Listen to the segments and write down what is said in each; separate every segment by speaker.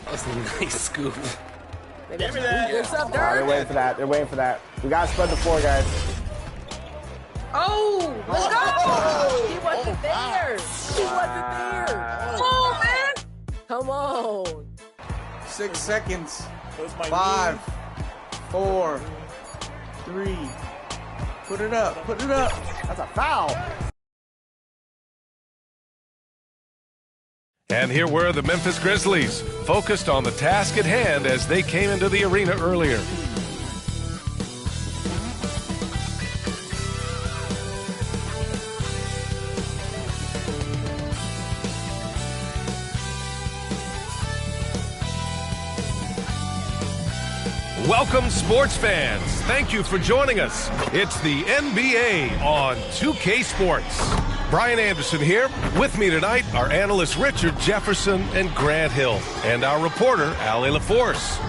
Speaker 1: That's a nice scoop.
Speaker 2: Give me that.
Speaker 1: What's up,
Speaker 3: They're waiting for that. They're waiting for that. We got to spread the floor, guys.
Speaker 1: Oh, let's go! He wasn't there. He wasn't there. Come on, man. Come on.
Speaker 4: 6 seconds. 5, 4, 3. Put it up. Put it up.
Speaker 3: That's a foul.
Speaker 5: And here were the Memphis Grizzlies, focused on the task at hand as they came into the arena earlier. Welcome, sports fans. Thank you for joining us. It's the NBA on 2K Sports. Brian Anderson here. With me tonight are analysts Richard Jefferson and Grant Hill, and our reporter, Allie LaForce.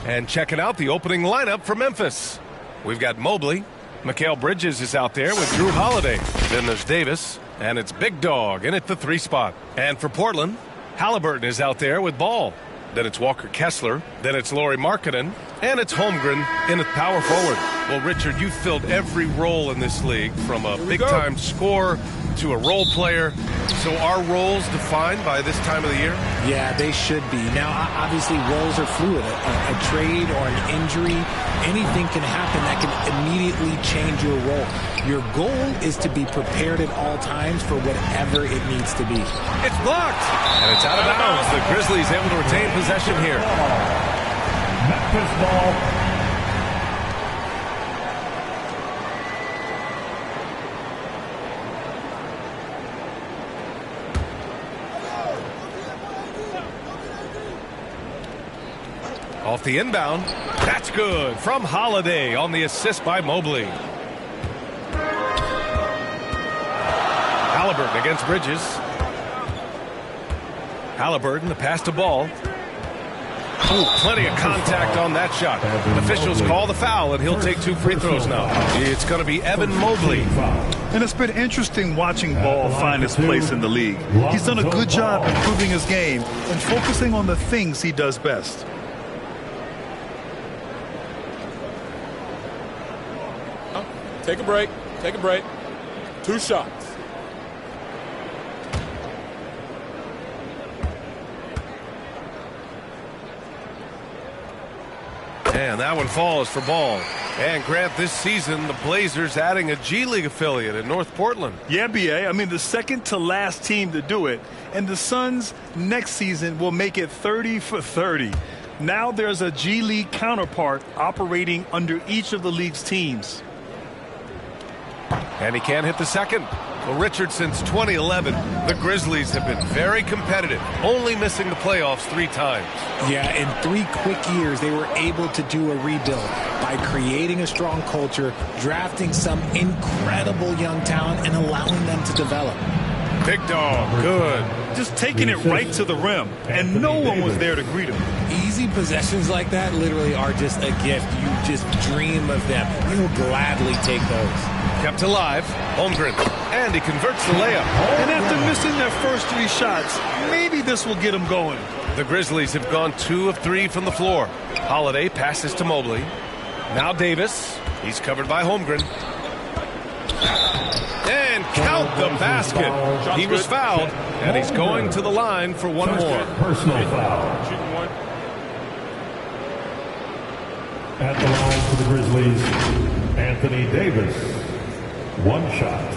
Speaker 5: And checking out the opening lineup for Memphis. We've got Mobley. Mikal Bridges is out there with Drew Holiday. Then there's Davis, and it's Big Dog in at the 3 spot. And for Portland, Halliburton is out there with Ball. Then it's Walker Kessler. Then it's Lauri Markkanen. And it's Holmgren in at power forward. Well, Richard, you've filled every role in this league, from a big-time scorer to a role player. So are roles defined by this time of the year?
Speaker 6: Yeah, they should be. Now, obviously, roles are fluid. A trade or an injury, anything can happen that can immediately change your role. Your goal is to be prepared at all times for whatever it needs to be.
Speaker 5: It's blocked, and it's out of bounds. The Grizzlies able to retain possession here.
Speaker 7: Memphis ball.
Speaker 5: Off the inbound. That's good from Holiday on the assist by Mobley. Halliburton against Bridges. Halliburton, the pass to Ball. Oh, plenty of contact on that shot. Officials call the foul, and he'll take 2 free throws now. It's going to be Evan Mobley.
Speaker 7: And it's been interesting watching Ball find his place in the league. He's done a good job improving his game and focusing on the things he does best.
Speaker 2: Take a break. Take a break. 2 shots.
Speaker 5: And that one falls for Ball. And Grant, this season, the Blazers adding a G League affiliate in North Portland.
Speaker 7: Yeah, BA. I mean, the second to last team to do it. And the Suns next season will make it 30 for 30. Now there's a G League counterpart operating under each of the league's teams.
Speaker 5: And he can't hit the second. Well, Richard, since 2011, the Grizzlies have been very competitive, only missing the playoffs 3 times.
Speaker 6: Yeah, in 3 quick years, they were able to do a rebuild by creating a strong culture, drafting some incredible young talent, and allowing them to develop.
Speaker 5: Big Dog, good.
Speaker 7: Just taking it right to the rim, and no one was there to greet him.
Speaker 6: Easy possessions like that literally are just a gift. You just dream of them. You'll gladly take those.
Speaker 5: Kept alive, Holmgren, and he converts the layup.
Speaker 7: And after missing their first 3 shots, maybe this will get them going.
Speaker 5: The Grizzlies have gone 2 of 3 from the floor. Holiday passes to Mobley. Now Davis. He's covered by Holmgren. And count the basket. He was fouled, and he's going to the line for 1 more.
Speaker 8: Personal foul. At the line for the Grizzlies, Anthony Davis. 1 shot.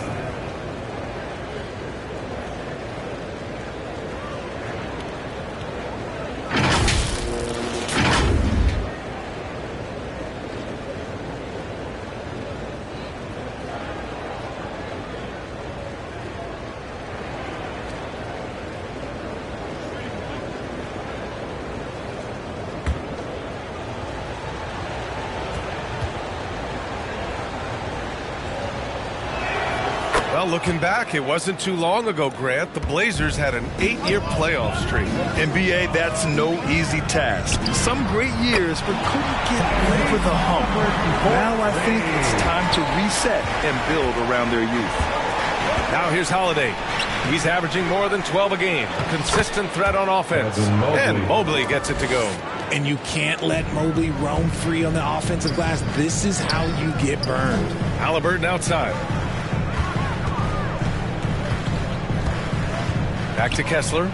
Speaker 5: Well, looking back, it wasn't too long ago, Grant. The Blazers had an 8-year playoff streak.
Speaker 7: NBA, that's no easy task. Some great years, but couldn't get over the hump. Now I think it's time to reset and build around their youth.
Speaker 5: Now here's Holiday. He's averaging more than 12 a game. A consistent threat on offense. And Mobley gets it to go.
Speaker 6: And you can't let Mobley roam free on the offensive glass. This is how you get burned.
Speaker 5: Halliburton outside. Back to Kessler.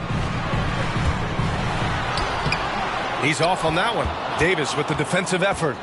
Speaker 5: He's off on that one. Davis with the defensive effort.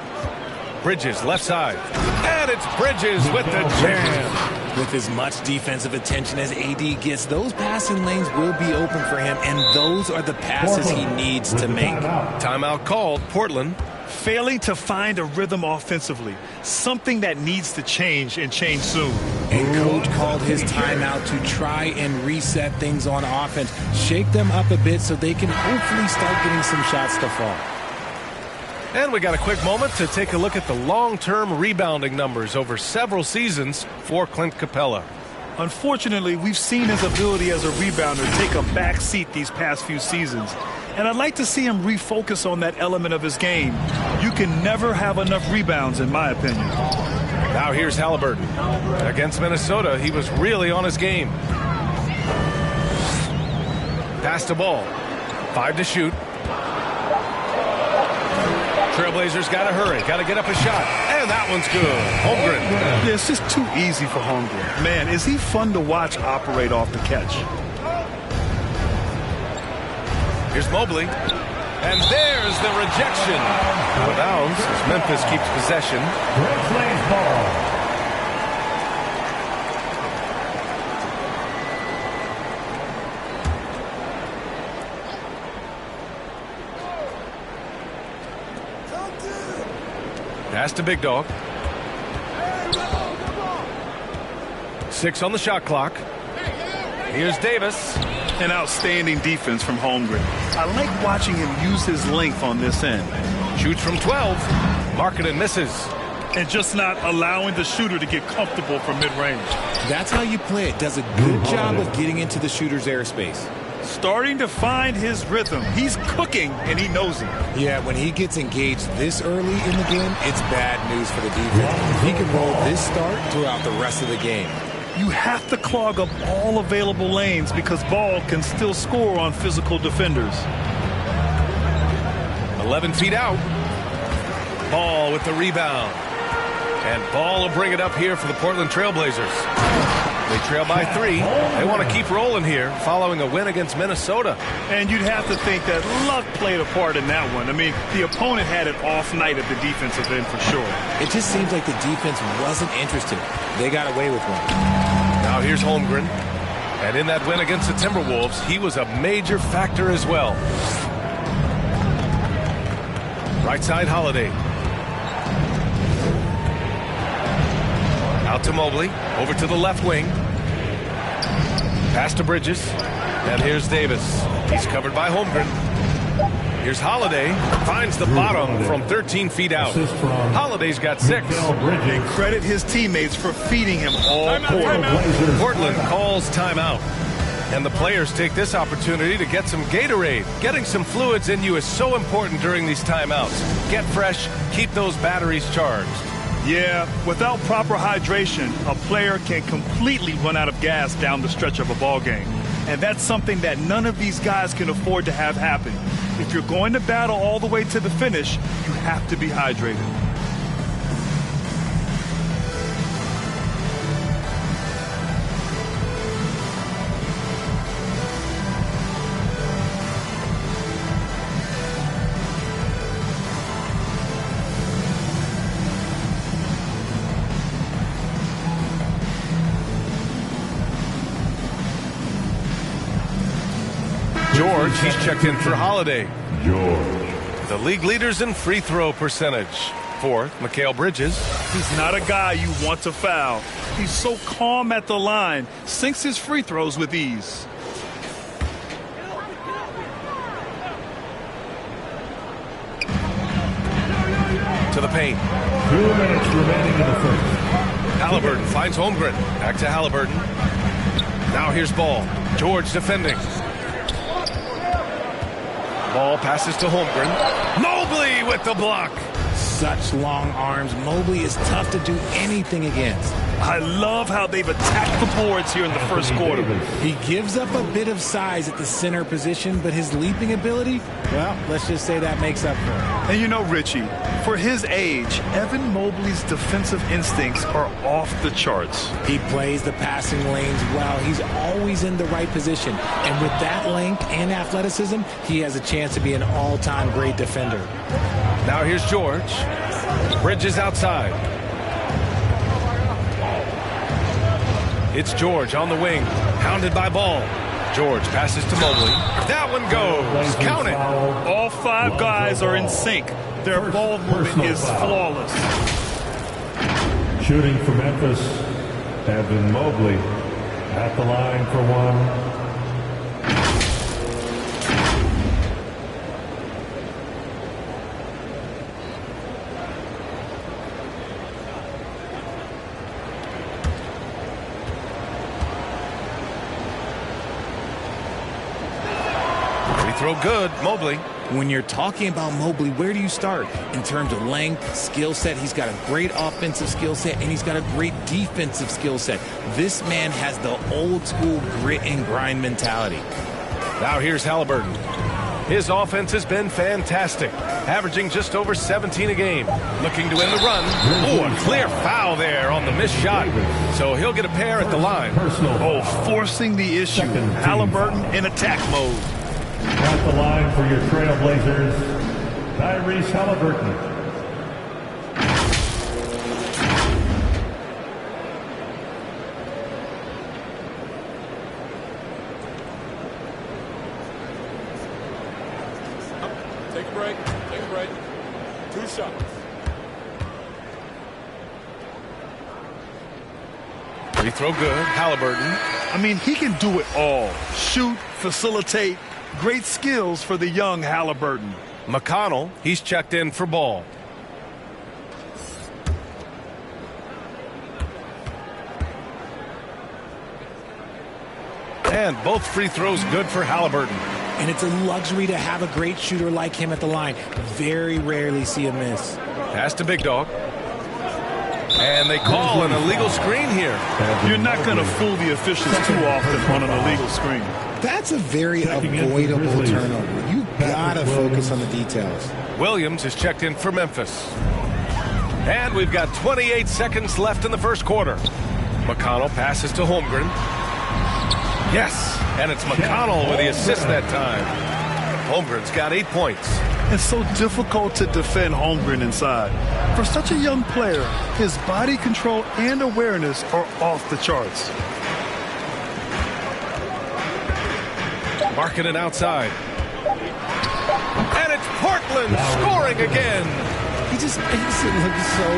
Speaker 5: Bridges left side. And it's Bridges with the jam.
Speaker 6: With as much defensive attention as AD gets, those passing lanes will be open for him, and those are the passes he needs to make.
Speaker 5: Timeout called. Portland.
Speaker 7: Failing to find a rhythm offensively. Something that needs to change and change soon.
Speaker 6: And coach called his timeout to try and reset things on offense. Shake them up a bit so they can hopefully start getting some shots to fall.
Speaker 5: And we got a quick moment to take a look at the long-term rebounding numbers over several seasons for Clint Capella.
Speaker 7: Unfortunately, we've seen his ability as a rebounder take a back seat these past few seasons. And I'd like to see him refocus on that element of his game. You can never have enough rebounds, in my opinion.
Speaker 5: Now here's Halliburton. Against Minnesota, he was really on his game. Pass the ball. 5 to shoot. Trailblazers got to hurry. Got to get up a shot. And that one's good. Holmgren.
Speaker 7: Yeah, it's just too easy for Holmgren. Man, is he fun to watch operate off the catch.
Speaker 5: Here's Mobley. And there's the rejection. Out of bounds as Memphis keeps possession.
Speaker 8: Grizzlies ball.
Speaker 5: Pass to Big Dog. 6 on the shot clock. Here's Davis.
Speaker 7: An outstanding defense from Holmgren. I like watching him use his length on this end.
Speaker 5: Shoots from 12. Markkanen misses.
Speaker 7: And just not allowing the shooter to get comfortable from mid-range.
Speaker 6: That's how you play it. Does a good job of getting into the shooter's airspace.
Speaker 7: Starting to find his rhythm. He's cooking, and he knows it.
Speaker 6: Yeah, when he gets engaged this early in the game, it's bad news for the defense. He can roll this start throughout the rest of the game.
Speaker 7: You have to clog up all available lanes because Ball can still score on physical defenders.
Speaker 5: 11 feet out. Ball with the rebound. And Ball will bring it up here for the Portland Trailblazers. They trail by 3. They want to keep rolling here following a win against Minnesota.
Speaker 7: And you'd have to think that luck played a part in that one. I mean, the opponent had an off night at the defensive end for sure.
Speaker 6: It just seems like the defense wasn't interested. They got away with one.
Speaker 5: Now here's Holmgren. And in that win against the Timberwolves, he was a major factor as well. Right side, Holiday. Out to Mobley. Over to the left wing. Pass to Bridges. And here's Davis. He's covered by Holmgren. Here's Holiday. Finds the bottom from 13 feet out. Holiday's got 6.
Speaker 7: And credit his teammates for feeding him all quarter.
Speaker 5: Portland calls timeout. And the players take this opportunity to get some Gatorade. Getting some fluids in you is so important during these timeouts. Get fresh. Keep those batteries charged.
Speaker 7: Yeah, without proper hydration, a player can completely run out of gas down the stretch of a ball game. And that's something that none of these guys can afford to have happen. If you're going to battle all the way to the finish, you have to be hydrated.
Speaker 5: George, he's checked in for Holiday.
Speaker 8: George.
Speaker 5: The league leaders in free throw percentage. 4th, Mikal Bridges.
Speaker 7: He's not a guy you want to foul. He's so calm at the line, sinks his free throws with ease.
Speaker 5: To the paint.
Speaker 8: 2 minutes remaining in the first.
Speaker 5: Halliburton finds Holmgren. Back to Halliburton. Now here's Ball. George defending. Ball passes to Holmgren. Mobley with the block.
Speaker 6: Such long arms. Mobley is tough to do anything against.
Speaker 7: I love how they've attacked the boards here in the first quarter.
Speaker 6: He gives up a bit of size at the center position, but his leaping ability, well, let's just say that makes up for it.
Speaker 7: And you know, Richie, for his age, Evan Mobley's defensive instincts are off the charts.
Speaker 6: He plays the passing lanes well. He's always in the right position. And with that length and athleticism, he has a chance to be an all-time great defender.
Speaker 5: Now here's George. Bridges outside. It's George on the wing, hounded by Ball. George passes to Mobley. That one goes. Count it.
Speaker 7: All 5 guys are in sync. Their ball movement is flawless.
Speaker 8: Shooting for Memphis, Evan Mobley at the line for one.
Speaker 5: Throw good, Mobley.
Speaker 6: When you're talking about Mobley, where do you start? In terms of length, skill set, he's got a great offensive skill set, and he's got a great defensive skill set. This man has the old school grit and grind mentality.
Speaker 5: Now here's Halliburton. His offense has been fantastic, averaging just over 17 a game. Looking to win the run. Oh, a clear foul there on the missed shot. So he'll get a pair at the line.
Speaker 7: Oh, forcing the issue. Halliburton in attack mode.
Speaker 8: At the line for your Trailblazers, Tyrese Halliburton.
Speaker 2: Take a break. Take a break. 2 shots.
Speaker 5: Free throw good. Halliburton.
Speaker 7: I mean, he can do it all. Shoot, facilitate. Great skills for the young Halliburton.
Speaker 5: McConnell, he's checked in for Ball. And both free throws good for Halliburton.
Speaker 6: And it's a luxury to have a great shooter like him at the line. Very rarely see a miss.
Speaker 5: Pass to Big Dog. And they call an illegal screen here.
Speaker 7: You're not going to fool the officials too often on an illegal screen.
Speaker 6: That's a very avoidable turnover. You gotta focus on the details.
Speaker 5: Williams is checked in for Memphis. And we've got 28 seconds left in the first quarter. McConnell passes to Holmgren. Yes, and it's McConnell with the assist that time. Holmgren's got 8 points.
Speaker 7: It's so difficult to defend Holmgren inside. For such a young player, his body control and awareness are off the charts.
Speaker 5: Marking it outside. And it's Portland scoring again.
Speaker 6: He just makes it look so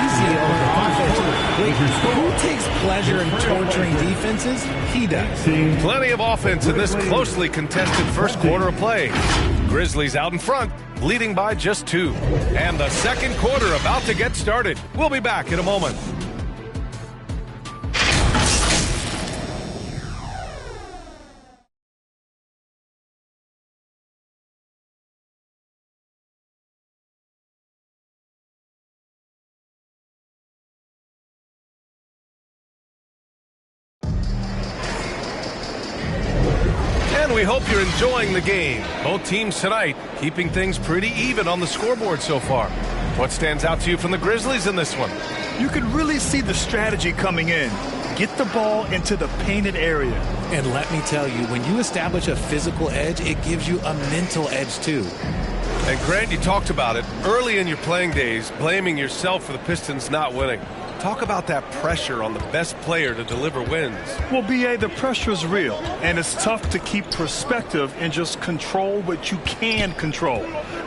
Speaker 6: easy on offense. Wait, who takes pleasure in torturing defenses? He does.
Speaker 5: Plenty of offense in this closely contested first quarter of play. Grizzlies out in front, leading by just 2. And the second quarter about to get started. We'll be back in a moment. And we hope you're enjoying the game. Both teams tonight keeping things pretty even on the scoreboard so far. What stands out to you from the Grizzlies in this one?
Speaker 7: You can really see the strategy coming in. Get the ball into the painted area.
Speaker 6: And let me tell you, when you establish a physical edge, it gives you a mental edge too.
Speaker 5: And Grant, you talked about it early in your playing days, blaming yourself for the Pistons not winning. Talk about that pressure on the best player to deliver wins.
Speaker 7: Well, B.A., the pressure is real, and it's tough to keep perspective and just control what you can control.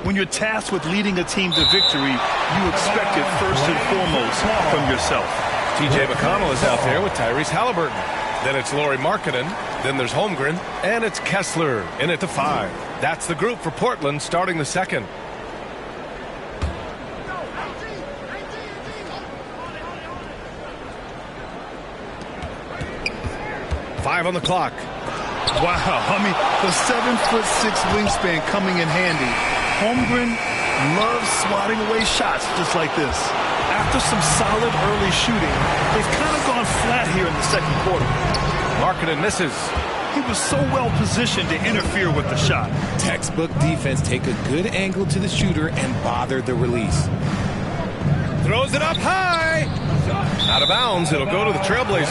Speaker 7: When you're tasked with leading a team to victory, you expect it first and foremost from yourself.
Speaker 5: T.J. McConnell is out there with Tyrese Halliburton. Then it's Lauri Markkanen. Then there's Holmgren. And it's Kessler in at the 5. That's the group for Portland starting the second. 5 on the clock.
Speaker 7: Wow, I mean, the 7'6" wingspan coming in handy. Holmgren loves swatting away shots just like this. After some solid early shooting, they've kind of gone flat here in the second quarter.
Speaker 5: Markkanen misses.
Speaker 7: He was so well positioned to interfere with the shot.
Speaker 6: Textbook defense. Take a good angle to the shooter and bother the release.
Speaker 5: Throws it up high. Out of bounds, it'll go to the Trailblazers.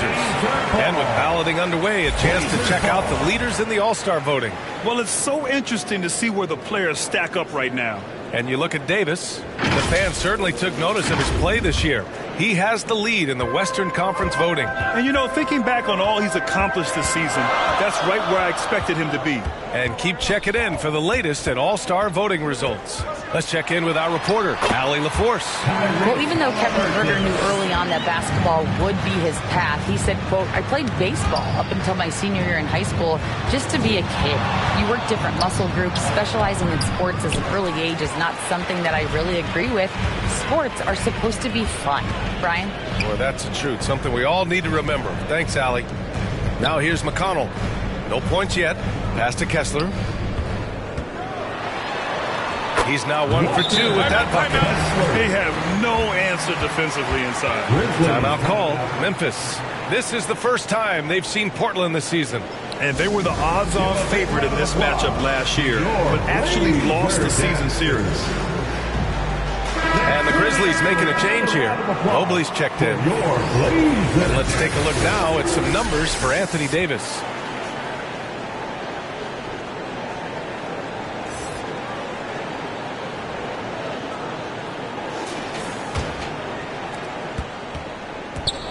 Speaker 5: And with balloting underway, a chance to check out the leaders in the All-Star voting.
Speaker 7: Well, it's so interesting to see where the players stack up right now.
Speaker 5: And you look at Davis. The fans certainly took notice of his play this year. He has the lead in the Western Conference voting.
Speaker 7: And, you know, thinking back on all he's accomplished this season, that's right where I expected him to be.
Speaker 5: And keep checking in for the latest at All-Star voting results. Let's check in with our reporter, Allie LaForce.
Speaker 9: Well, even though Kevin Herter knew early on that basketball would be his path, he said, quote, I played baseball up until my senior year in high school just to be a kid. You work different muscle groups. Specializing in sports as an early age is not something that I really agree with. Sports are supposed to be fun. Brian?
Speaker 5: Well, that's the truth. Something we all need to remember. Thanks, Allie. Now here's McConnell. No points yet. Pass to Kessler. He's now 1 for 2 with that bucket.
Speaker 7: They have no answer defensively inside.
Speaker 5: Timeout called. Memphis. This is the first time they've seen Portland this season.
Speaker 7: And they were the odds-on favorite in this matchup last year, but actually lost the season series.
Speaker 5: And the Grizzlies making a change here. Mobley's checked in. And let's take a look now at some numbers for Anthony Davis.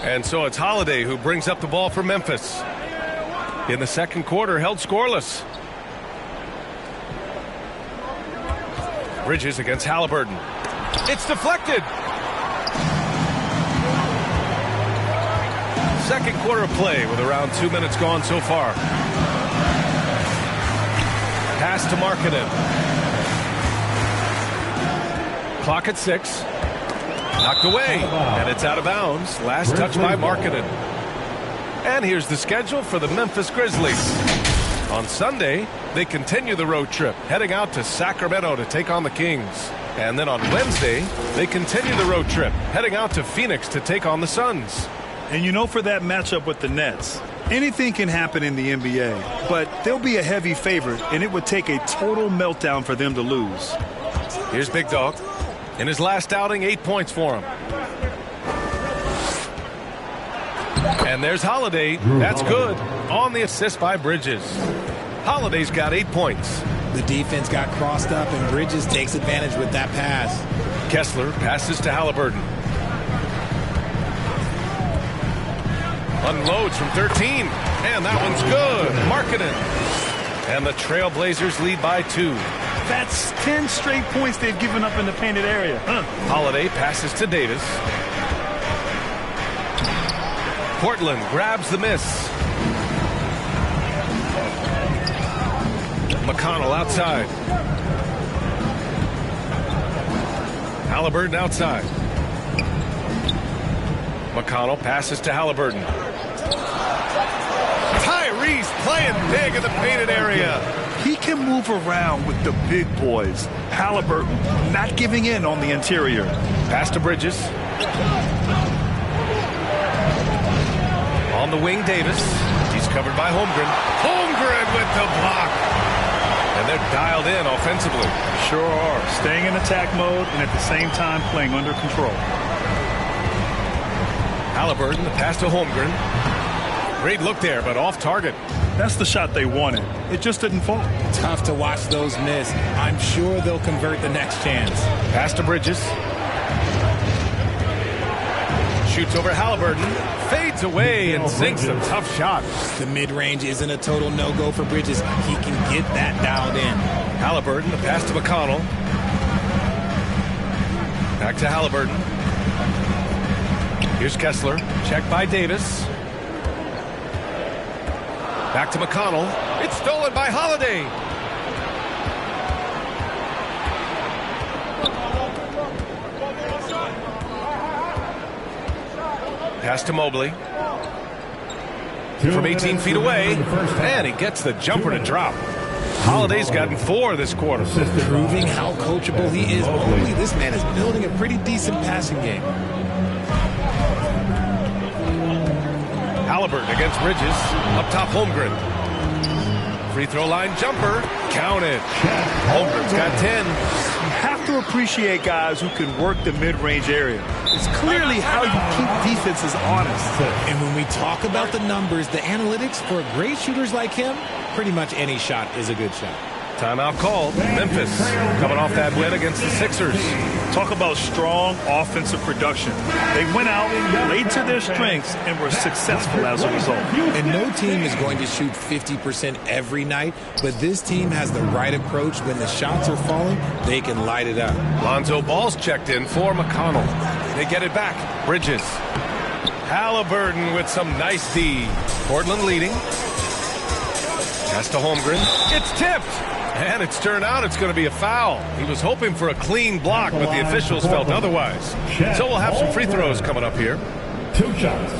Speaker 5: And so it's Holiday who brings up the ball for Memphis. In the second quarter, held scoreless. Bridges against Halliburton. It's deflected. Second quarter of play with around 2 minutes gone so far. Pass to Markkanen. Clock at 6. Knocked away, and it's out of bounds. Last touch by Markkanen. And here's the schedule for the Memphis Grizzlies. On Sunday, they continue the road trip, heading out to Sacramento to take on the Kings. And then on Wednesday, they continue the road trip, heading out to Phoenix to take on the Suns.
Speaker 7: And you know, for that matchup with the Nets, anything can happen in the NBA, but they'll be a heavy favorite, and it would take a total meltdown for them to lose.
Speaker 5: Here's Big Dog. In his last outing, 8 points for him. And there's Holiday. That's good. On the assist by Bridges. Holiday's got 8 points.
Speaker 6: The defense got crossed up, and Bridges takes advantage with that pass.
Speaker 5: Kessler passes to Halliburton. Unloads from 13. And that one's good. Markkanen. And the Trailblazers lead by 2.
Speaker 7: That's 10 straight points they've given up in the painted area.
Speaker 5: Holiday passes to Davis. Portland grabs the miss. McConnell outside. Halliburton outside. McConnell passes to Halliburton. Tyrese playing big in the painted area.
Speaker 7: He can move around with the big boys. Halliburton not giving in on the interior.
Speaker 5: Pass to Bridges. On the wing, Davis. He's covered by Holmgren. Holmgren with the block. And they're dialed in offensively.
Speaker 7: Sure are. Staying in attack mode and at the same time playing under control.
Speaker 5: Halliburton, the pass to Holmgren. Great look there, but off target.
Speaker 7: That's the shot they wanted. It just didn't fall.
Speaker 6: Tough to watch those miss. I'm sure they'll convert the next chance.
Speaker 5: Pass to Bridges. Shoots over Halliburton. Fades away and sinks a tough shot.
Speaker 6: The mid-range isn't a total no-go for Bridges. He can get that dialed in.
Speaker 5: Halliburton, the pass to McConnell. Back to Halliburton. Here's Kessler. Checked by Davis. Back to McConnell. It's stolen by Holiday. Pass to Mobley. from 18 feet away, and he gets the jumper to drop. Holiday's gotten 4 this quarter.
Speaker 6: Proving how coachable he is. Mobley, this man is building a pretty decent passing game.
Speaker 5: Halliburton against Bridges. Up top, Holmgren. Free throw line jumper. Count it. Holmgren's got 10.
Speaker 7: You have to appreciate guys who can work the mid-range area. It's clearly how you keep defenses honest.
Speaker 6: And when we talk about the numbers, the analytics for great shooters like him, pretty much any shot is a good shot.
Speaker 5: Timeout called. Memphis coming off that win against the Sixers.
Speaker 7: Talk about strong offensive production. They went out, played to their strengths, and were successful as a result.
Speaker 6: And no team is going to shoot 50% every night, but this team has the right approach. When the shots are falling, they can light it up.
Speaker 5: Lonzo Ball's checked in for McConnell. They get it back. Bridges. Halliburton with some nice D. Portland leading. Pass to Holmgren. It's tipped. And it's turned out it's going to be a foul. He was hoping for a clean block, but the officials felt otherwise. So we'll have some free throws coming up here.
Speaker 8: 2 shots.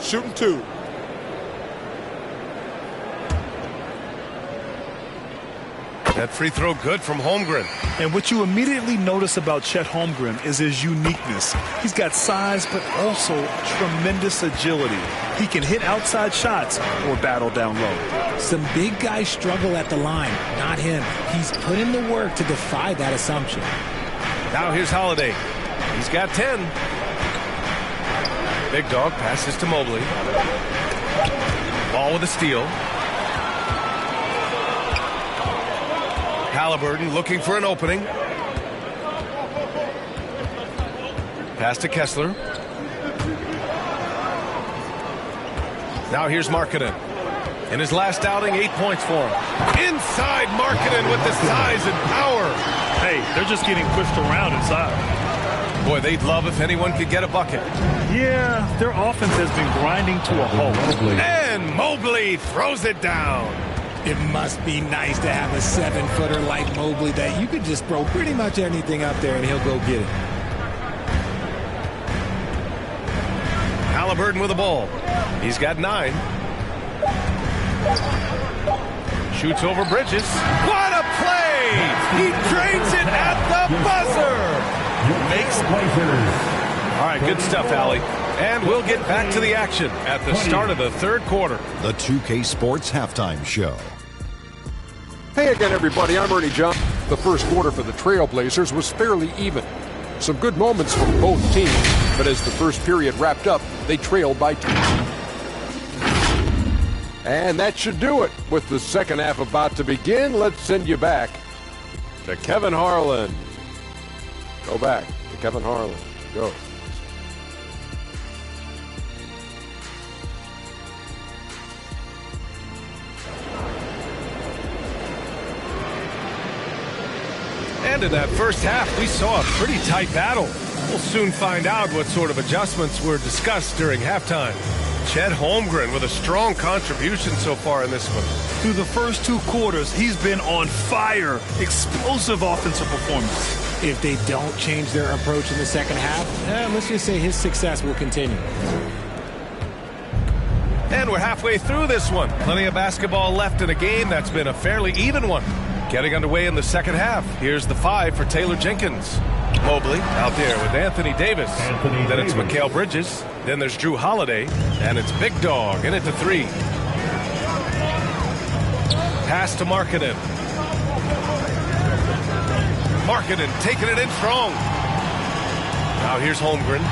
Speaker 2: Shooting 2.
Speaker 5: That free throw good from Holmgren.
Speaker 7: And what you immediately notice about Chet Holmgren is his uniqueness. He's got size, but also tremendous agility. He can hit outside shots or battle down low.
Speaker 6: Some big guys struggle at the line, not him. He's put in the work to defy that assumption.
Speaker 5: Now here's Holiday. He's got 10. Big dog passes to Mobley. Ball with a steal. Halliburton looking for an opening. Pass to Kessler. Now here's Markkanen. In his last outing, 8 points for him. Inside Markkanen with the size and power.
Speaker 7: Hey, they're just getting pushed around inside.
Speaker 5: Boy, they'd love if anyone could get a bucket.
Speaker 7: Yeah, their offense has been grinding to a halt.
Speaker 5: And Mobley throws it down.
Speaker 6: It must be nice to have a 7-footer like Mobley that you could just throw pretty much anything up there and he'll go get it.
Speaker 5: Halliburton with the ball. He's got 9. Shoots over Bridges. What a play! He drains it at the buzzer! Makes All right, good stuff, Allie. And we'll get back to the action at the start of the third quarter.
Speaker 10: The 2K Sports Halftime Show.
Speaker 11: Hey again, everybody. I'm Ernie John. The first quarter for the Trailblazers was fairly even. Some good moments from both teams, but as the first period wrapped up, they trailed by 2. And that should do it. With the second half about to begin, let's send you back to Kevin Harlan. Go back to Kevin Harlan. Go.
Speaker 5: And in that first half, we saw a pretty tight battle. We'll soon find out what sort of adjustments were discussed during halftime. Chet Holmgren with a strong contribution so far in this one.
Speaker 7: Through the first 2 quarters, he's been on fire. Explosive offensive performance.
Speaker 6: If they don't change their approach in the second half, let's just say his success will continue.
Speaker 5: And we're halfway through this one. Plenty of basketball left in a game that's been a fairly even one. Getting underway in the second half. Here's the 5 for Taylor Jenkins. Mobley out there with Anthony Davis. Then it's Mikal Bridges. Then there's Drew Holiday. And it's Big Dog in it to 3. Pass to Markkanen. Markkanen taking it in strong. Now here's Holmgren.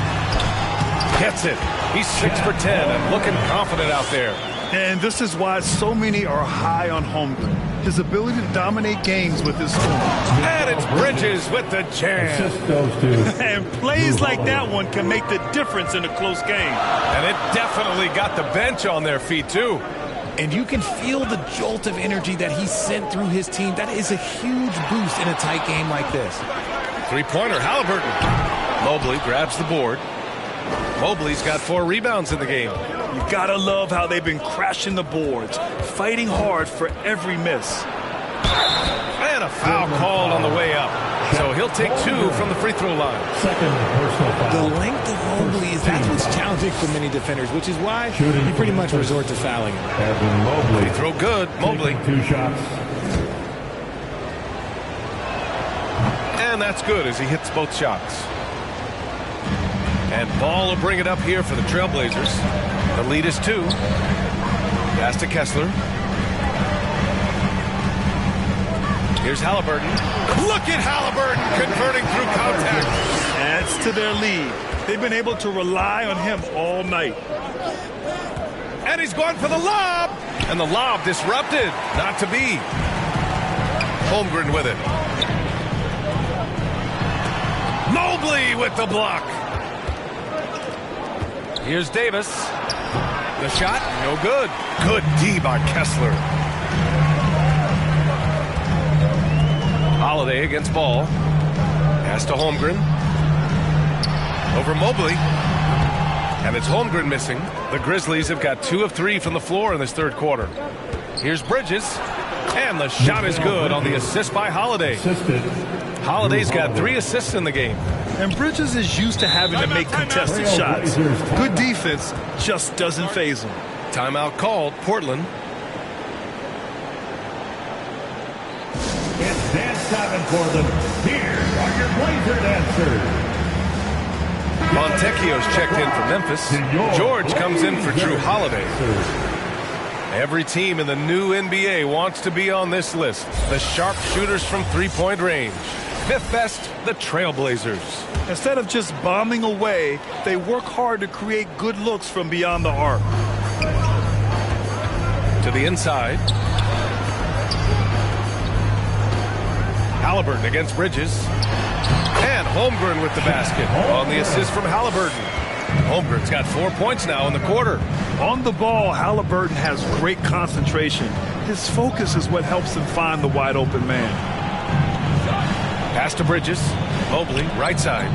Speaker 5: Gets it. He's 6 for 10 and looking confident out there.
Speaker 7: And this is why so many are high on Holmgren. His ability to dominate games with his form.
Speaker 5: And it's Bridges with the jam.
Speaker 7: And plays like that one can make the difference in a close game.
Speaker 5: And it definitely got the bench on their feet, too.
Speaker 6: And you can feel the jolt of energy that he sent through his team. That is a huge boost in a tight game like this.
Speaker 5: 3-pointer, Halliburton. Mobley grabs the board. Mobley's got 4 rebounds in the game.
Speaker 7: You gotta love how they've been crashing the boards, fighting hard for every miss.
Speaker 5: And a foul called on the way up. So he'll take 2 from the free throw line.
Speaker 8: Second personal foul.
Speaker 6: The length of Mobley that's what's challenging for many defenders, which is why you pretty much resort to fouling him.
Speaker 8: Evan Mobley.
Speaker 5: Free throw good. Mobley.
Speaker 8: 2 shots.
Speaker 5: And that's good as he hits both shots. And Ball will bring it up here for the Trailblazers. The lead is 2. Pass to Kessler. Here's Halliburton. Look at Halliburton converting through contact.
Speaker 7: Adds to their lead. They've been able to rely on him all night.
Speaker 5: And he's going for the lob. And the lob disrupted. Not to be. Holmgren with it. Mobley with the block. Here's Davis. The shot, no good. Good D by Kessler. Holiday against Ball. Pass to Holmgren. Over Mobley. And it's Holmgren missing. The Grizzlies have got 2 of 3 from the floor in this third quarter. Here's Bridges. And the shot is good on the assist by Holiday. Holiday's got 3 assists in the game.
Speaker 7: And Bridges is used to having to make contested shots. Good defense just doesn't faze him.
Speaker 5: Timeout called. Portland.
Speaker 8: It's dance time in Portland. Here are your Blazer dancers.
Speaker 5: Montecchio's checked in for Memphis. George comes in for Drew Holiday. Every team in the new NBA wants to be on this list. The sharpshooters from three-point range. 5th best, the Trailblazers.
Speaker 7: Instead of just bombing away, they work hard to create good looks from beyond the arc.
Speaker 5: To the inside. Halliburton against Bridges. And Holmgren with the basket on the assist from Halliburton. Holmgren's got 4 points now in the quarter.
Speaker 7: On the ball, Halliburton has great concentration. His focus is what helps him find the wide open man.
Speaker 5: Pass to Bridges. Mobley, right side.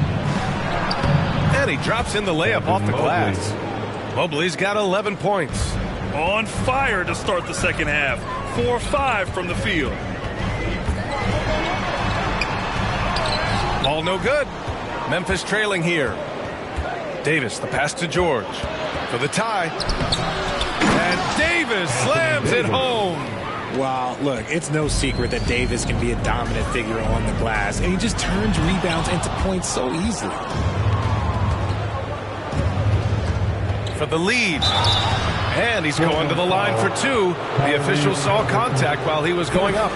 Speaker 5: And he drops in the layup off the glass. Mobley's got 11 points.
Speaker 7: On fire to start the second half. 4-5 from the field.
Speaker 5: Ball no good. Memphis trailing here. Davis, the pass to George. For the tie. And Davis slams it home.
Speaker 6: Well, look, it's no secret that Davis can be a dominant figure on the glass, and he just turns rebounds into points so easily.
Speaker 5: For the lead. And he's going to the line for 2. The official saw contact while he was going up.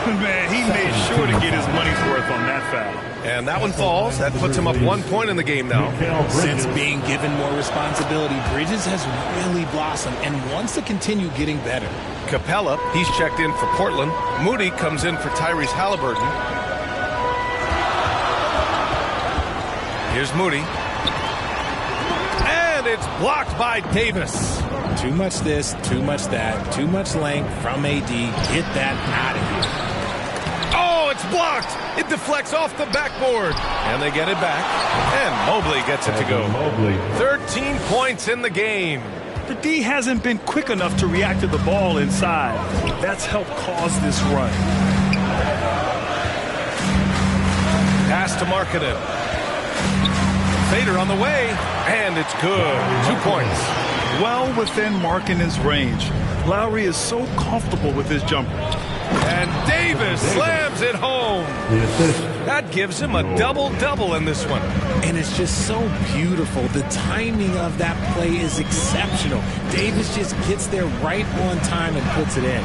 Speaker 7: Man, he made sure to get his money's worth on that foul.
Speaker 5: And that one falls. That puts him up 1 point in the game now.
Speaker 6: Since being given more responsibility, Bridges has really blossomed and wants to continue getting better.
Speaker 5: Capella, he's checked in for Portland. Moody comes in for Tyrese Halliburton. Here's Moody. And it's blocked by Davis.
Speaker 6: Too much this, too much that, too much length from AD. Get that out of here.
Speaker 5: Oh, it's blocked. It deflects off the backboard. And they get it back. And Mobley gets it to go. 13 points in the game.
Speaker 7: The D hasn't been quick enough to react to the ball inside. That's helped cause this run.
Speaker 5: Pass to Markkanen. Fader on the way. And it's good. 2 points.
Speaker 7: Well within Markkanen's range. Lowry is so comfortable with his jumper.
Speaker 5: And Davis slams it home. That gives him a double-double in this one.
Speaker 6: And it's just so beautiful. The timing of that play is exceptional. Davis just gets there right on time and puts it in.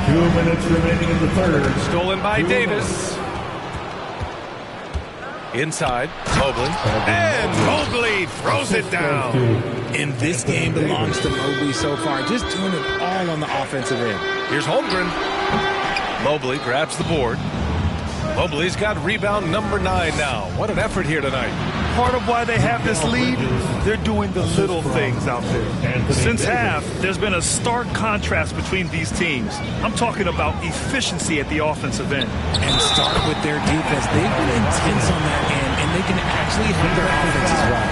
Speaker 8: 2 minutes remaining in the third.
Speaker 5: Stolen by Davis. Inside, Mobley. And Mobley throws it down.
Speaker 6: And this game belongs to Mobley so far, just doing it all on the offensive end.
Speaker 5: Here's Holmgren. Mobley grabs the board. Mobley's got rebound number 9 now. What an effort here tonight.
Speaker 7: Part of why they have this lead, they're doing the little things out there. Since half, there's been a stark contrast between these teams. I'm talking about efficiency at the offensive end.
Speaker 6: And start with their defense. They've been intense on that end, and they can actually help their offense as well.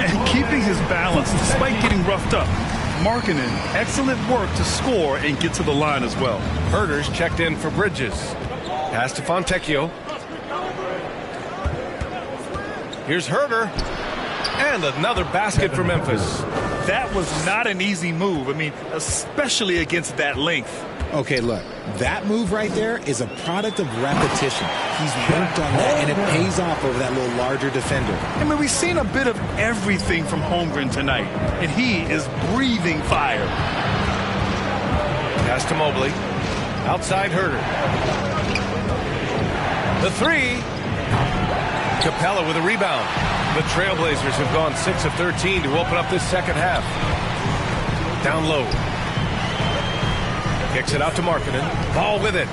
Speaker 7: And keeping his balance despite getting roughed up. Markkanen, excellent work to score and get to the line as well.
Speaker 5: Herter's checked in for Bridges. Pass to Fontecchio. Here's Herder. And another basket for Memphis.
Speaker 7: That was not an easy move. I mean, especially against that length.
Speaker 6: Okay, look, that move right there is a product of repetition. He's worked on that, and it pays off over that little larger defender.
Speaker 7: I mean, we've seen a bit of everything from Holmgren tonight, and he is breathing fire.
Speaker 5: Pass to Mobley. Outside Herder. The three. Capella with a rebound. The Trailblazers have gone 6 of 13 to open up this second half. Down low. Kicks it out to Markkanen. Ball with it.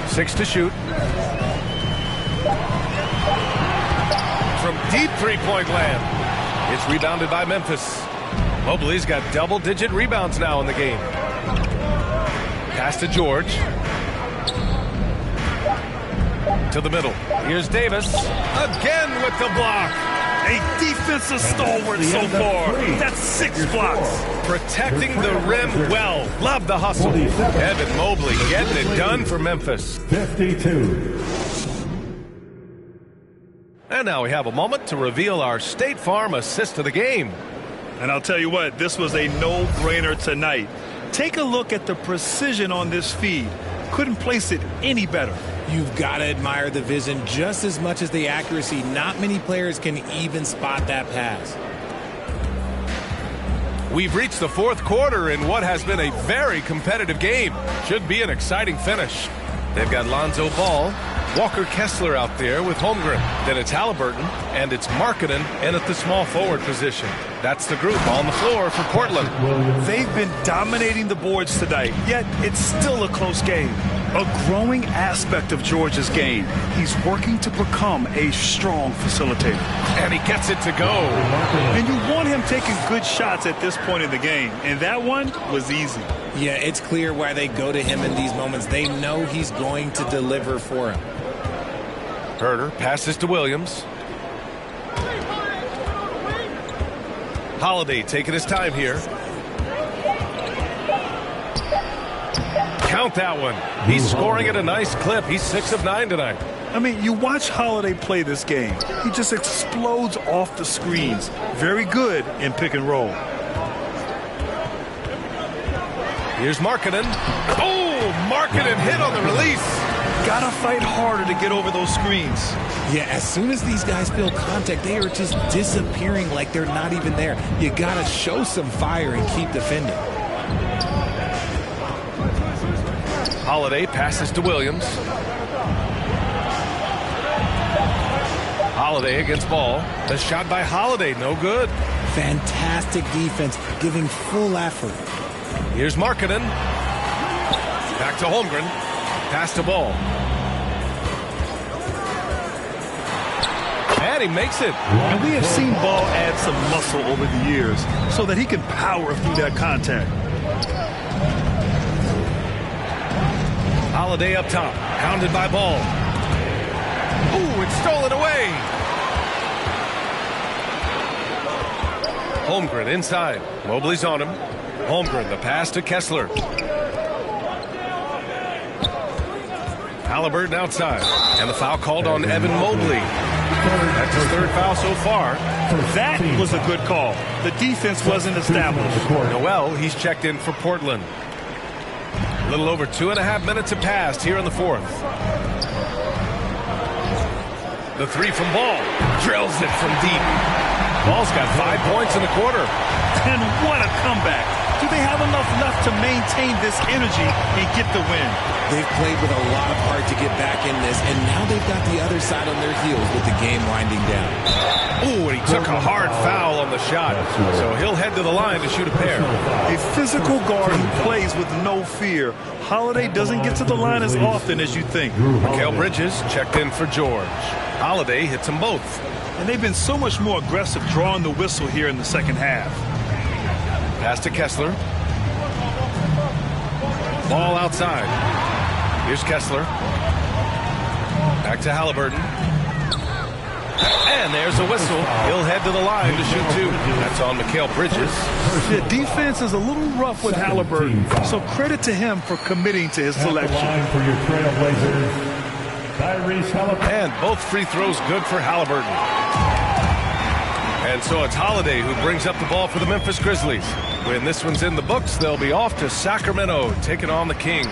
Speaker 5: 6 to shoot. From deep three-point land. It's rebounded by Memphis. Mobley's got double-digit rebounds now in the game. Pass to George. To the middle. Here's Davis. Again with the block.
Speaker 7: A defensive stalwart so far. That's 6 blocks.
Speaker 5: Protecting the rim well. Love the hustle. Evan Mobley getting it done for Memphis.
Speaker 8: 52.
Speaker 5: And now we have a moment to reveal our State Farm assist of the game.
Speaker 7: And I'll tell you what, this was a no-brainer tonight. Take a look at the precision on this feed. Couldn't place it any better.
Speaker 6: You've got to admire the vision just as much as the accuracy. Not many players can even spot that pass.
Speaker 5: We've reached the fourth quarter in what has been a very competitive game. Should be an exciting finish. They've got Lonzo Ball, Walker Kessler out there with Holmgren. Then it's Halliburton, and it's Markkanen in at the small forward position. That's the group on the floor for Portland.
Speaker 7: They've been dominating the boards tonight, yet it's still a close game. A growing aspect of George's game. He's working to become a strong facilitator.
Speaker 5: And he gets it to go.
Speaker 7: And you want him taking good shots at this point in the game, and that one was easy.
Speaker 6: Yeah, it's clear why they go to him in these moments. They know he's going to deliver for him.
Speaker 5: Herder passes to Williams. Holiday taking his time here. Count that one. He's scoring at a nice clip. He's 6 of 9 tonight.
Speaker 7: I mean, you watch Holiday play this game. He just explodes off the screens. Very good in pick and roll.
Speaker 5: Here's Markkanen. Oh, Markkanen hit on the release.
Speaker 7: Gotta fight harder to get over those screens.
Speaker 6: Yeah, as soon as these guys feel contact, they are just disappearing like they're not even there. You gotta show some fire and keep defending.
Speaker 5: Holiday passes to Williams. Holiday against Ball. The shot by Holiday, no good.
Speaker 6: Fantastic defense, giving full effort.
Speaker 5: Here's Markkanen. Back to Holmgren. Pass to Ball. And he makes it.
Speaker 7: And we have seen Ball add some muscle over the years so that he can power through that contact.
Speaker 5: Holiday up top. Pounded by Ball. Ooh, it's stolen away. Holmgren inside. Mobley's on him. Holmgren, the pass to Kessler. Halliburton outside. And the foul called on Evan Mobley. That's his 3rd foul so far.
Speaker 7: That was a good call. The defense wasn't established.
Speaker 5: Noel, he's checked in for Portland. A little over 2.5 minutes have passed here in the 4th. The 3 from Ball. Drills it from deep. Ball's got 5 points in the quarter.
Speaker 7: And what a comeback. Do they have enough left to maintain this energy and get the win?
Speaker 6: They've played with a lot of heart to get back in this, and now they've got the other side on their heels with the game winding down.
Speaker 5: Ooh, and he took a hard foul on the shot, so he'll head to the line to shoot a pair.
Speaker 7: A physical guard who plays with no fear. Holiday doesn't get to the line as often as you think.
Speaker 5: Mikal Bridges checked in for George. Holiday hits them both.
Speaker 7: And they've been so much more aggressive drawing the whistle here in the second half.
Speaker 5: Pass to Kessler. Ball outside. Here's Kessler. Back to Halliburton. And there's a whistle. He'll head to the line to shoot 2. That's on Mikal Bridges.
Speaker 7: The defense is a little rough with Halliburton, so credit to him for committing to his selection.
Speaker 8: Line for your Trailblazers, Tyrese Halliburton.
Speaker 5: And both free throws good for Halliburton. And so it's Holiday who brings up the ball for the Memphis Grizzlies. When this one's in the books, they'll be off to Sacramento, taking on the Kings.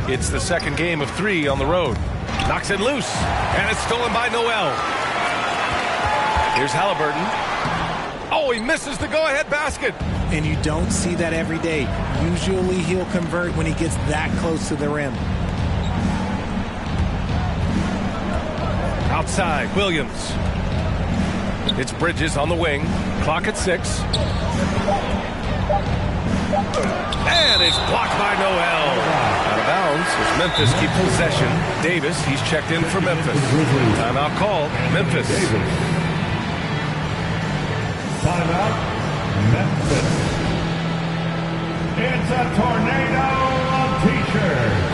Speaker 5: It's the second game of 3 on the road. Knocks it loose, and it's stolen by Noel. Here's Halliburton. Oh, he misses the go-ahead basket.
Speaker 6: And you don't see that every day. Usually he'll convert when he gets that close to the rim.
Speaker 5: Outside, Williams. It's Bridges on the wing. Clock at 6. And it's blocked by Noel. Out of bounds as Memphis keeps possession. Davis, he's checked in for Memphis. Timeout called. Memphis.
Speaker 8: Timeout, Memphis. It's a tornado of T-shirts.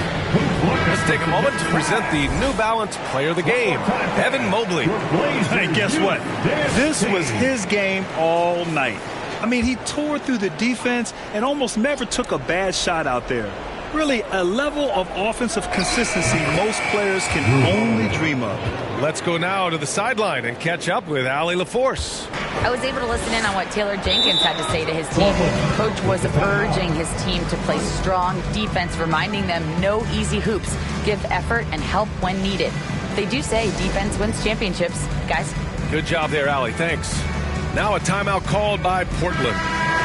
Speaker 5: Let's take a moment to present the New Balance Player of the Game, Evan Mobley.
Speaker 7: Hey, guess what? This was his game all night. I mean, he tore through the defense and almost never took a bad shot out there. Really, a level of offensive consistency most players can only dream of.
Speaker 5: Let's go now to the sideline and catch up with Allie LaForce.
Speaker 9: I was able to listen in on what Taylor Jenkins had to say to his team. Coach was urging his team to play strong defense, reminding them no easy hoops, give effort and help when needed. They do say defense wins championships, guys.
Speaker 5: Good job there, Allie. Thanks. Now a timeout called by Portland.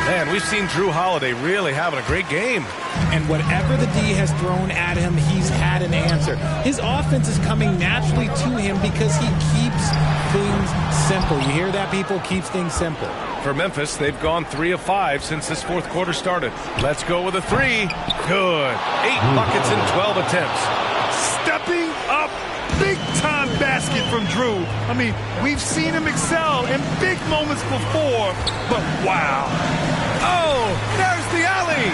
Speaker 5: Man, we've seen Drew Holiday really having a great game.
Speaker 6: And whatever the D has thrown at him, he's had an answer. His offense is coming naturally to him because he keeps things simple. You hear that, people? Keeps things simple.
Speaker 5: For Memphis, they've gone 3 of 5 since this fourth quarter started. Let's go with a 3. Good. 8 buckets in 12 attempts.
Speaker 7: Stepping up. Big-time basket from Drew. I mean, we've seen him excel in big moments before, but wow.
Speaker 5: Oh, there's the alley.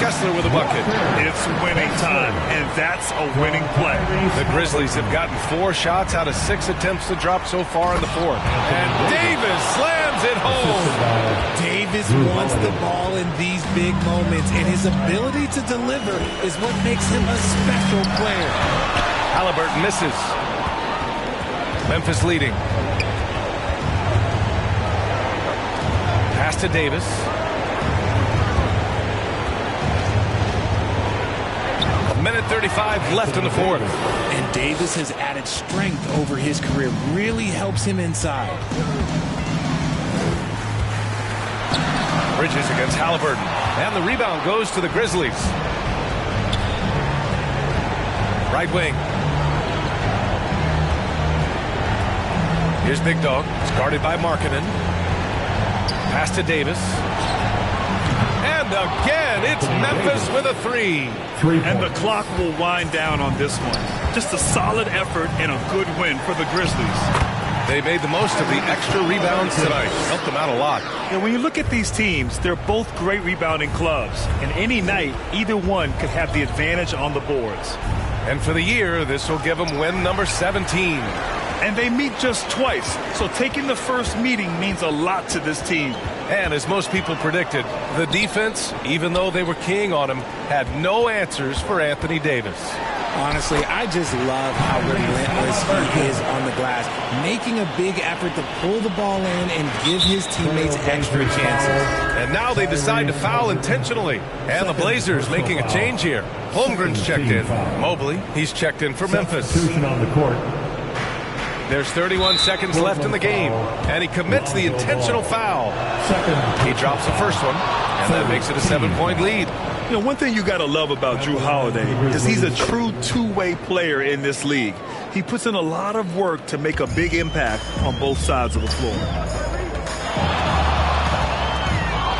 Speaker 5: Kessler with a bucket.
Speaker 7: It's winning time, and that's a winning play.
Speaker 5: The Grizzlies have gotten 4 shots out of 6 attempts to drop so far in the fourth. And Davis slams it home.
Speaker 6: Davis wants the ball in these big moments, and his ability to deliver is what makes him a special player.
Speaker 5: Halliburton misses. Memphis leading. Pass to Davis. A minute 35 left in the fourth.
Speaker 6: And Davis has added strength over his career. Really helps him inside.
Speaker 5: Bridges against Halliburton. And the rebound goes to the Grizzlies. Right wing. Here's Big Dog. It's guarded by Markkanen. Pass to Davis. And again, it's Memphis with a 3.
Speaker 7: And the clock will wind down on this one. Just a solid effort and a good win for the Grizzlies.
Speaker 5: They made the most of the extra rebounds tonight. Helped them out a lot.
Speaker 7: And when you look at these teams, they're both great rebounding clubs. And any night, either one could have the advantage on the boards.
Speaker 5: And for the year, this will give them win number 17.
Speaker 7: And they meet just twice, so taking the first meeting means a lot to this team.
Speaker 5: And as most people predicted, the defense, even though they were keying on him, had no answers for Anthony Davis.
Speaker 6: Honestly, I just love how relentless he is on the glass, making a big effort to pull the ball in and give his teammates extra chances.
Speaker 5: And now they decide to foul intentionally. And the Blazers making a change here. Holmgren's checked in. Mobley, he's checked in for Memphis.
Speaker 8: Substitution on the court.
Speaker 5: There's 31 seconds left in the game, and he commits the intentional foul. He drops the first one, and that makes it a 7-point lead.
Speaker 7: You know, one thing you got to love about Drew Holiday is he's a true two-way player in this league. He puts in a lot of work to make a big impact on both sides of the floor.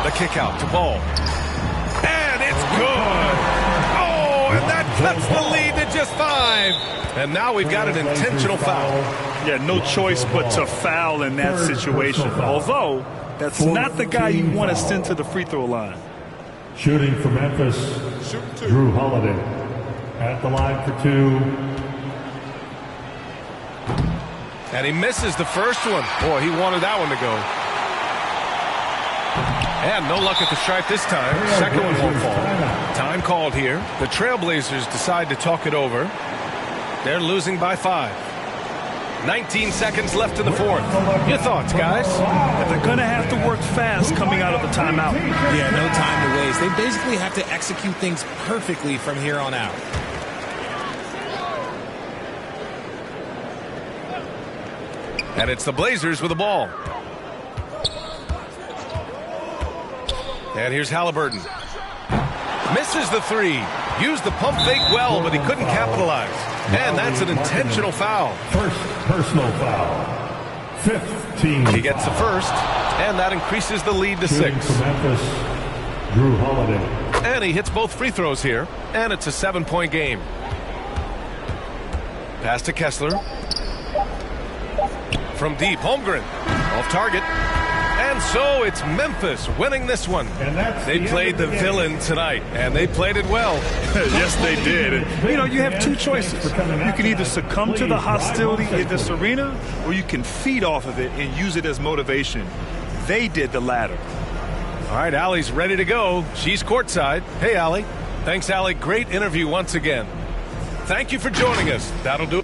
Speaker 5: The kick out to Ball. And it's good. Oh, and that cuts the lead to just 5. And now we've got an intentional foul.
Speaker 7: Yeah, no choice but to foul in that situation. Although, that's not the guy you want to send to the free throw line.
Speaker 8: Shooting for Memphis, Drew Holiday. At the line for 2.
Speaker 5: And he misses the first one. Boy, he wanted that one to go. And no luck at the stripe this time. Second one won't fall. Time called here. The Trailblazers decide to talk it over. They're losing by 5. 19 seconds left in the fourth. Your thoughts, guys?
Speaker 7: They're going to have to work fast coming out of the timeout.
Speaker 6: Yeah, no time to waste. They basically have to execute things perfectly from here on out.
Speaker 5: And it's the Blazers with the ball. And here's Halliburton. Misses the three. Used the pump fake well, but he couldn't capitalize. And that's an intentional foul.
Speaker 8: First personal foul. 5th team.
Speaker 5: He gets the first, and that increases the lead to 6.
Speaker 8: From Memphis, Drew Holiday.
Speaker 5: And he hits both free throws here, and it's a 7-point game. Pass to Kessler. From deep, Holmgren. Off target. And so it's Memphis winning this one. They played the villain tonight, and they played it well.
Speaker 7: Yes, they did. And, you know, you have two choices. You can either succumb to the hostility in this arena, or you can feed off of it and use it as motivation. They did the latter.
Speaker 5: All right, Allie's ready to go. She's courtside. Hey, Allie. Thanks, Allie. Great interview once again. Thank you for joining us. That'll do it.